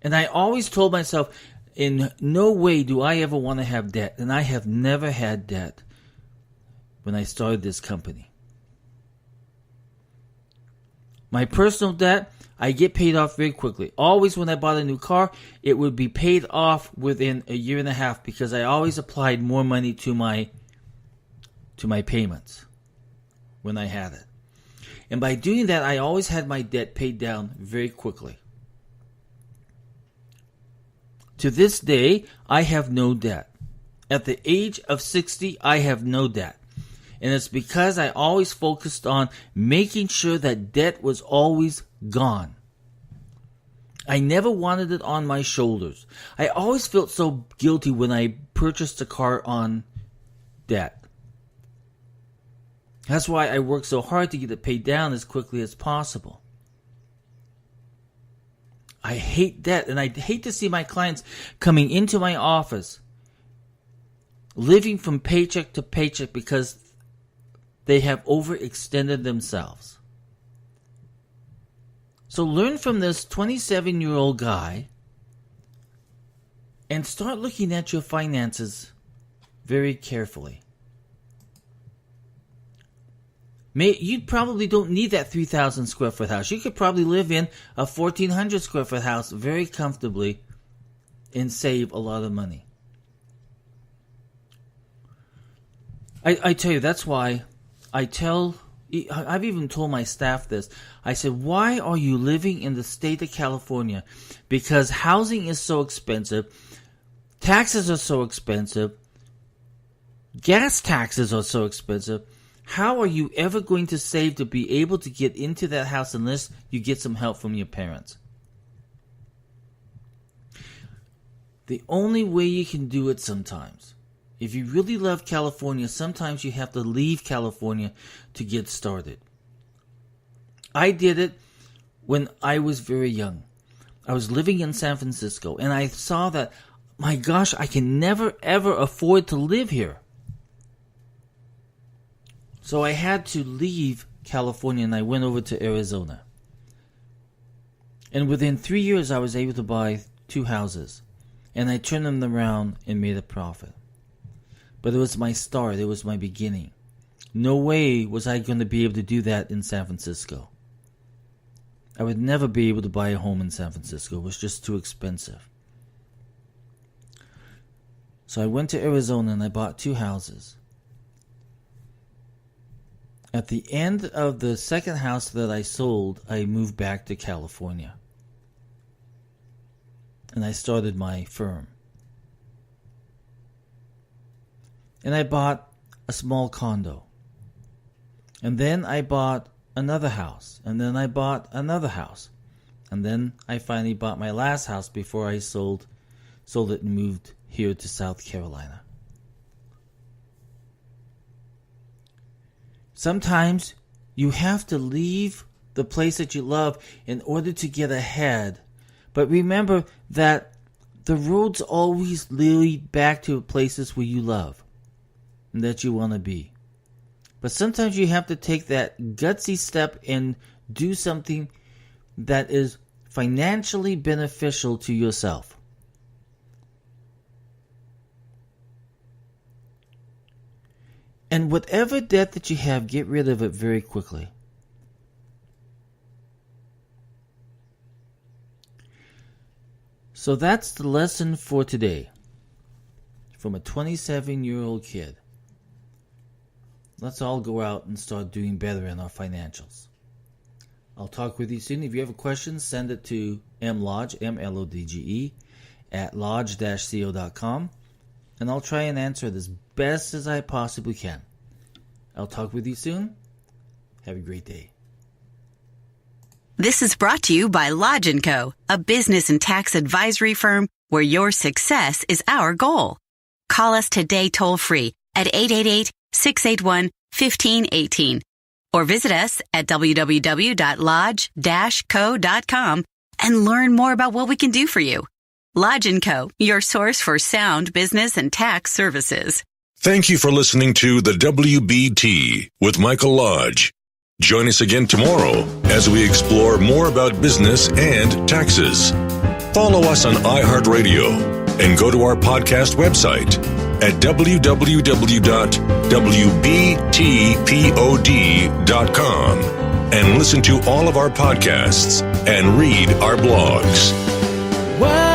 And I always told myself, in no way do I ever want to have debt. And I have never had debt when I started this company. My personal debt, I get paid off very quickly. Always when I bought a new car, it would be paid off within a year and a half because I always applied more money to my payments when I had it. And by doing that, I always had my debt paid down very quickly. To this day, I have no debt. At the age of 60, I have no debt. And it's because I always focused on making sure that debt was always gone. I never wanted it on my shoulders. I always felt so guilty when I purchased a car on debt. That's why I worked so hard to get it paid down as quickly as possible. I hate debt, and I hate to see my clients coming into my office living from paycheck to paycheck because they have overextended themselves. So learn from this 27-year-old guy and start looking at your finances very carefully. You probably don't need that 3,000 square foot house. You could probably live in a 1,400 square foot house very comfortably and save a lot of money. I tell you, that's why I've even told my staff this. I said, why are you living in the state of California? Because housing is so expensive, taxes are so expensive, gas taxes are so expensive. How are you ever going to save to be able to get into that house unless you get some help from your parents? The only way you can do it sometimes, if you really love California, sometimes you have to leave California to get started. I did it when I was very young. I was living in San Francisco, and I saw that, my gosh, I can never ever afford to live here. So I had to leave California and I went over to Arizona. And within 3 years I was able to buy 2 houses. And I turned them around and made a profit. But it was my start, it was my beginning. No way was I going to be able to do that in San Francisco. I would never be able to buy a home in San Francisco. It was just too expensive. So I went to Arizona and I bought 2 houses. At the end of the second house that I sold, I moved back to California. And I started my firm. And I bought a small condo. And then I bought another house. And then I bought another house. And then I finally bought my last house before I sold it and moved here to South Carolina. Sometimes you have to leave the place that you love in order to get ahead. But remember that the roads always lead back to places where you love and that you want to be. But sometimes you have to take that gutsy step and do something that is financially beneficial to yourself. And whatever debt that you have, get rid of it very quickly. So that's the lesson for today. From a 27-year-old kid. Let's all go out and start doing better in our financials. I'll talk with you soon. If you have a question, send it to mlodge, M-L-O-D-G-E, at lodge-co.com. And I'll try and answer it as best as I possibly can. I'll talk with you soon. Have a great day. This is brought to you by Lodge & Co., a business and tax advisory firm where your success is our goal. Call us today toll-free at 888-681-1518 or visit us at www.lodge-co.com and learn more about what we can do for you. Lodge & Co., your source for sound business and tax services. Thank you for listening to the WBT with Michael Lodge. Join us again tomorrow as we explore more about business and taxes. Follow us on iHeartRadio and go to our podcast website at www.wbtpod.com and listen to all of our podcasts and read our blogs. Wow.